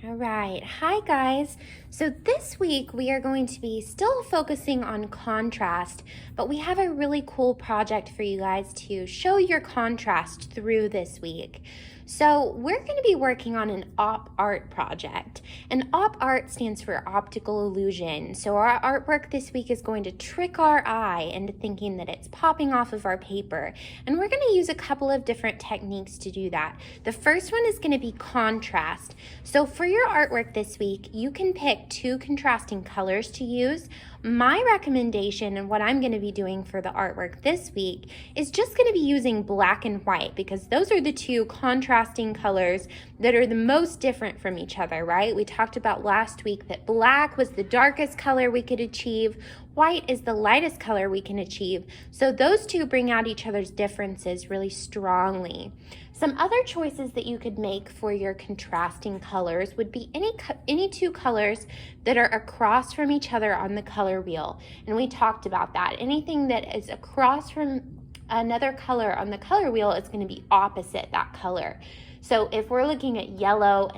All right. Hi, guys. So this week we are going to be still focusing on contrast, but we have a really cool project for you guys to show your contrast through this week. So we're going to be working on an op art project, and op art stands for optical illusion. So our artwork this week is going to trick our eye into thinking that it's popping off of our paper, and we're going to use a couple of different techniques to do that. The first one is going to be contrast. So for your artwork this week, you can pick two contrasting colors to use. My recommendation and what I'm going to be doing for the artwork this week is just going to be using black and white, because those are the two contrasting colors that are the most different from each other, right? We talked about last week that black was the darkest color we could achieve. White is the lightest color we can achieve. So those two bring out each other's differences really strongly. Some other choices that you could make for your contrasting colors would be any two colors that are across from each other on the color wheel. And we talked about that. Anything that is across from another color on the color wheel is going to be opposite that color. So if we're looking at yellow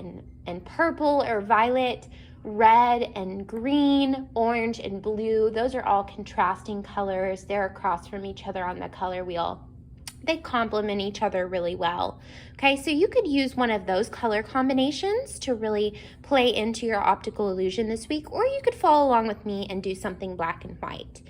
and purple or violet, red and green, orange and blue, those are all contrasting colors. They're across from each other on the color wheel. They complement each other really well. Okay, so you could use one of those color combinations to really play into your optical illusion this week, or you could follow along with me and do something black and white.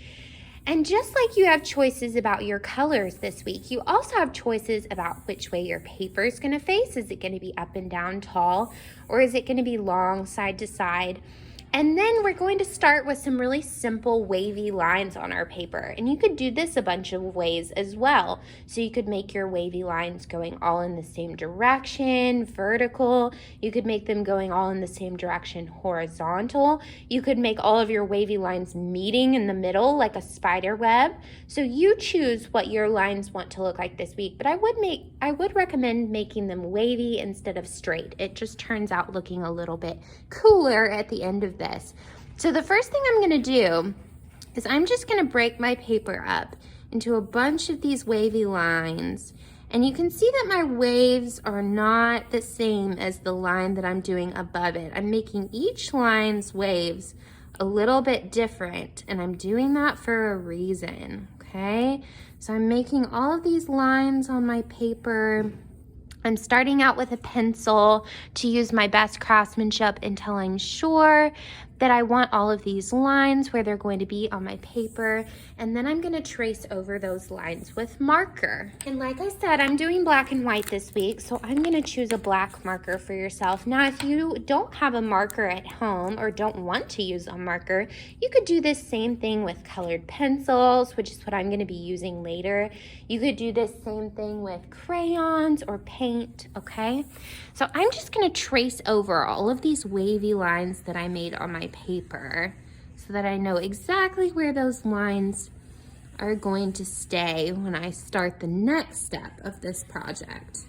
And just like you have choices about your colors this week, you also have choices about which way your paper is going to face. Is it going to be up and down tall, or is it going to be long side to side? And then we're going to start with some really simple wavy lines on our paper. And you could do this a bunch of ways as well. So you could make your wavy lines going all in the same direction, vertical. You could make them going all in the same direction, horizontal. You could make all of your wavy lines meeting in the middle like a spider web. So you choose what your lines want to look like this week. But I would recommend making them wavy instead of straight. It just turns out looking a little bit cooler at the end of this. So the first thing I'm going to do is I'm just going to break my paper up into a bunch of these wavy lines. And you can see that my waves are not the same as the line that I'm doing above it. I'm making each line's waves a little bit different, and I'm doing that for a reason, okay? So I'm making all of these lines on my paper. I'm starting out with a pencil to use my best craftsmanship until I'm sure that I want all of these lines where they're going to be on my paper, and then I'm going to trace over those lines with marker. And like I said, I'm doing black and white this week, so I'm going to choose a black marker for yourself. Now, if you don't have a marker at home or don't want to use a marker, you could do this same thing with colored pencils, which is what I'm going to be using later. You could do this same thing with crayons or paint, okay? So I'm just going to trace over all of these wavy lines that I made on my paper so that I know exactly where those lines are going to stay when I start the next step of this project.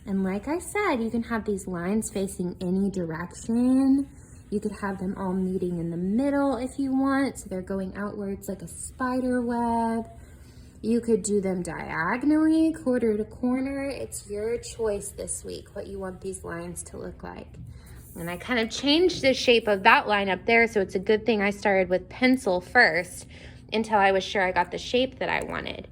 And like I said, you can have these lines facing any direction. You could have them all meeting in the middle if you want, so they're going outwards like a spider web. You could do them diagonally, corner to corner. It's your choice this week what you want these lines to look like. And I kind of changed the shape of that line up there, so it's a good thing I started with pencil first until I was sure I got the shape that I wanted.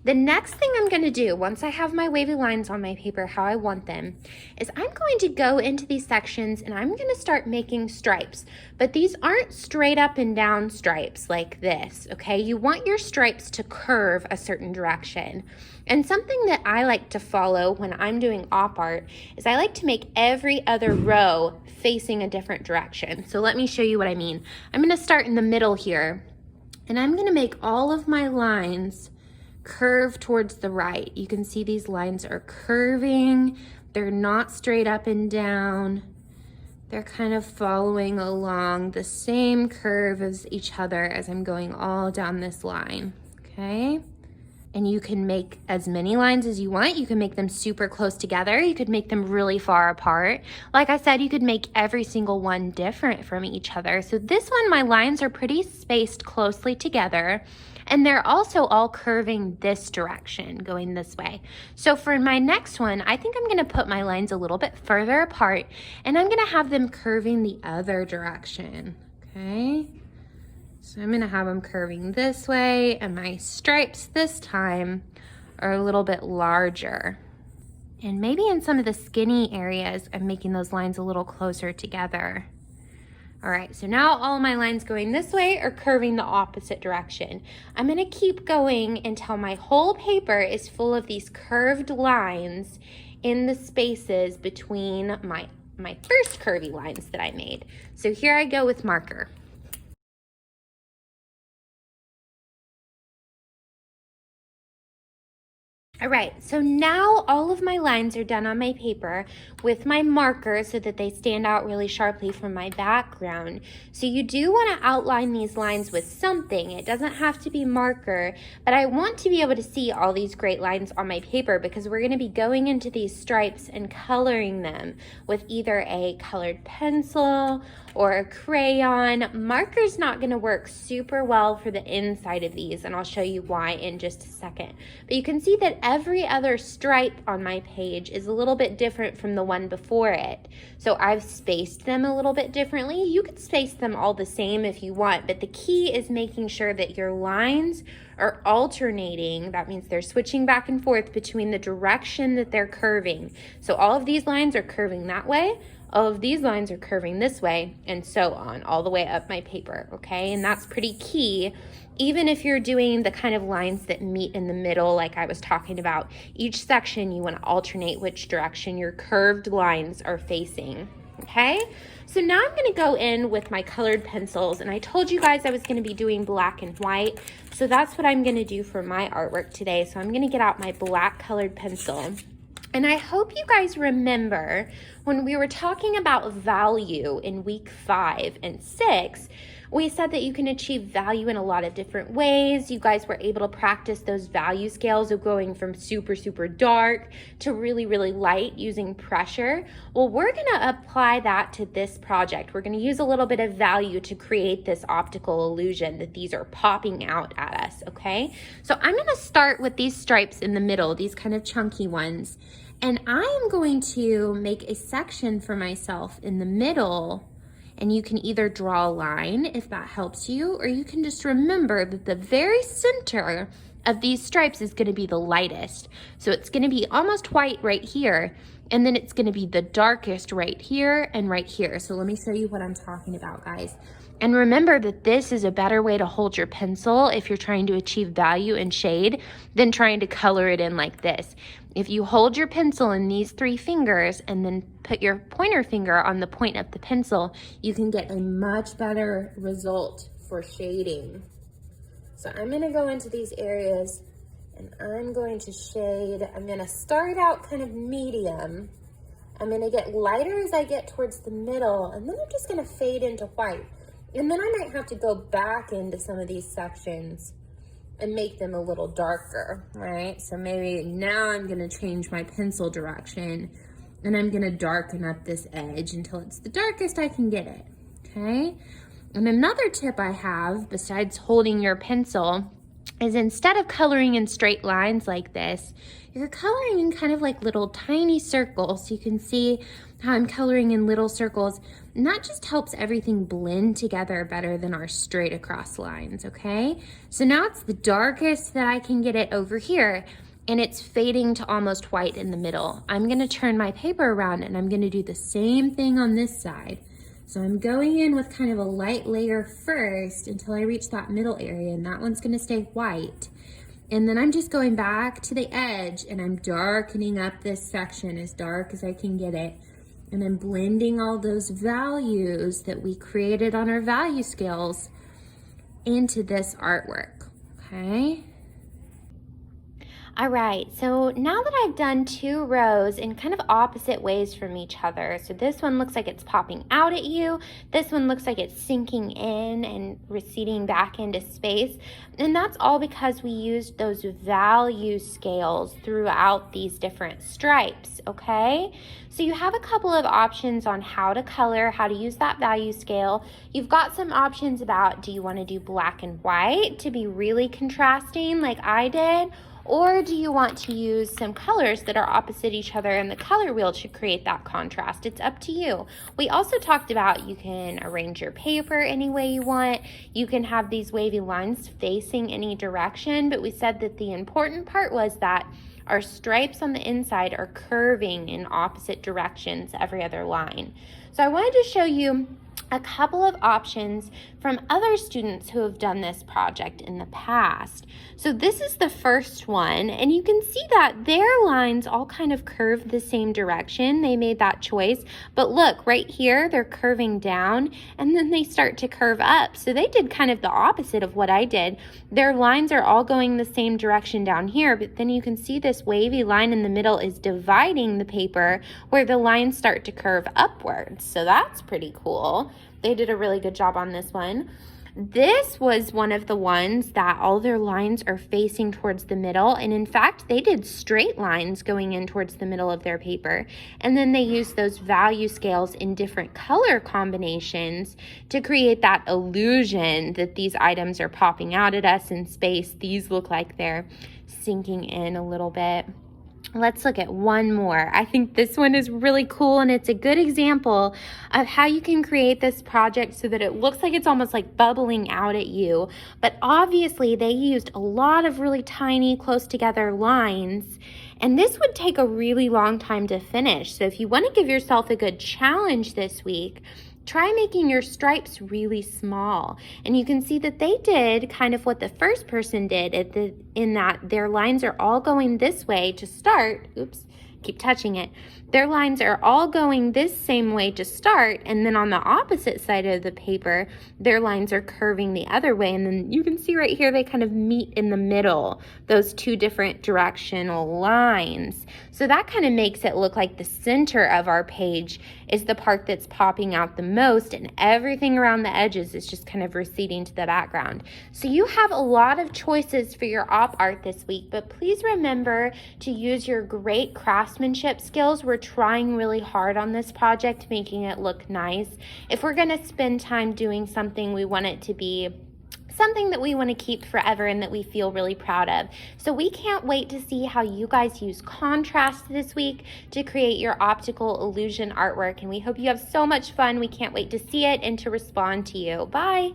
The next thing I'm going to do, once I have my wavy lines on my paper how I want them, is I'm going to go into these sections and I'm going to start making stripes. But these aren't straight up and down stripes like this, okay? You want your stripes to curve a certain direction. And something that I like to follow when I'm doing op art is I like to make every other row facing a different direction. So let me show you what I mean. I'm going to start in the middle here, and I'm going to make all of my lines curve towards the right. You can see these lines are curving. They're not straight up and down. They're kind of following along the same curve as each other as I'm going all down this line, okay? And you can make as many lines as you want. You can make them super close together. You could make them really far apart. Like I said, you could make every single one different from each other. So this one, my lines are pretty spaced closely together. And they're also all curving this direction, going this way. So for my next one, I think I'm gonna put my lines a little bit further apart, and I'm gonna have them curving the other direction, okay? So I'm gonna have them curving this way, and my stripes this time are a little bit larger. And maybe in some of the skinny areas, I'm making those lines a little closer together. All right, so now all my lines going this way are curving the opposite direction. I'm gonna keep going until my whole paper is full of these curved lines in the spaces between my first curvy lines that I made. So here I go with marker. All right, so now all of my lines are done on my paper with my marker so that they stand out really sharply from my background. So you do want to outline these lines with something. It doesn't have to be marker, but I want to be able to see all these great lines on my paper because we're going to be going into these stripes and coloring them with either a colored pencil or a crayon. Marker's not going to work super well for the inside of these, and I'll show you why in just a second. But you can see that every other stripe on my page is a little bit different from the one before it. So I've spaced them a little bit differently. You could space them all the same if you want, but the key is making sure that your lines are alternating. That means they're switching back and forth between the direction that they're curving. So all of these lines are curving that way. All of these lines are curving this way, and so on, all the way up my paper, okay? And that's pretty key. Even if you're doing the kind of lines that meet in the middle, like I was talking about, each section you want to alternate which direction your curved lines are facing, okay? So now I'm going to go in with my colored pencils, and I told you guys I was going to be doing black and white, so that's what I'm going to do for my artwork today. So I'm going to get out my black colored pencil. And I hope you guys remember when we were talking about value in week 5 and 6, we said that you can achieve value in a lot of different ways. You guys were able to practice those value scales of going from super, super dark to really, really light using pressure. Well, we're gonna apply that to this project. We're gonna use a little bit of value to create this optical illusion that these are popping out at us, okay? So I'm gonna start with these stripes in the middle, these kind of chunky ones. And I am going to make a section for myself in the middle, and you can either draw a line if that helps you, or you can just remember that the very center of these stripes is going to be the lightest. So it's going to be almost white right here, and then it's going to be the darkest right here and right here. So let me show you what I'm talking about, guys. And remember that this is a better way to hold your pencil if you're trying to achieve value and shade than trying to color it in like this. If you hold your pencil in these 3 fingers and then put your pointer finger on the point of the pencil, you can get a much better result for shading. So I'm gonna go into these areas and I'm going to shade. I'm gonna start out kind of medium. I'm gonna get lighter as I get towards the middle, and then I'm just gonna fade into white. And then I might have to go back into some of these sections and make them a little darker, right? So maybe now I'm gonna change my pencil direction and I'm gonna darken up this edge until it's the darkest I can get it, okay? And another tip I have, besides holding your pencil, is instead of coloring in straight lines like this, you're coloring in kind of like little tiny circles. You can see how I'm coloring in little circles, and that just helps everything blend together better than our straight across lines, okay? So now it's the darkest that I can get it over here, and it's fading to almost white in the middle. I'm gonna turn my paper around and I'm gonna do the same thing on this side. So I'm going in with kind of a light layer first until I reach that middle area, and that one's gonna stay white. And then I'm just going back to the edge and I'm darkening up this section as dark as I can get it. And I'm blending all those values that we created on our value scales into this artwork, okay? All right, so now that I've done 2 rows in kind of opposite ways from each other, so this one looks like it's popping out at you, this one looks like it's sinking in and receding back into space, and that's all because we used those value scales throughout these different stripes, okay? So you have a couple of options on how to color, how to use that value scale. You've got some options about, do you want to do black and white to be really contrasting like I did? Or do you want to use some colors that are opposite each other in the color wheel to create that contrast? It's up to you. We also talked about you can arrange your paper any way you want. You can have these wavy lines facing any direction, but we said that the important part was that our stripes on the inside are curving in opposite directions every other line. So I wanted to show you a couple of options from other students who have done this project in the past. So this is the first one, and you can see that their lines all kind of curve the same direction. They made that choice, but look, right here, they're curving down, and then they start to curve up. So they did kind of the opposite of what I did. Their lines are all going the same direction down here, but then you can see this wavy line in the middle is dividing the paper where the lines start to curve upwards. So that's pretty cool. They did a really good job on this one. This was one of the ones that all their lines are facing towards the middle, and in fact, they did straight lines going in towards the middle of their paper, and then they used those value scales in different color combinations to create that illusion that these items are popping out at us in space. These look like they're sinking in a little bit. Let's look at one more. I think this one is really cool, and it's a good example of how you can create this project so that it looks like it's almost like bubbling out at you. But obviously they used a lot of really tiny close together lines, and this would take a really long time to finish. So if you want to give yourself a good challenge this week, try making your stripes really small. And you can see that they did kind of what the first person did in that their lines are all going this way to start. Oops, keep touching it. Their lines are all going this same way to start, and then on the opposite side of the paper, their lines are curving the other way, and then you can see right here they kind of meet in the middle, those two different directional lines. So that kind of makes it look like the center of our page is the part that's popping out the most, and everything around the edges is just kind of receding to the background. So you have a lot of choices for your op art this week, but please remember to use your great craftsmanship skills. We're trying really hard on this project, making it look nice. If we're going to spend time doing something, we want it to be something that we want to keep forever and that we feel really proud of. So we can't wait to see how you guys use contrast this week to create your optical illusion artwork, and we hope you have so much fun. We can't wait to see it and to respond to you. Bye.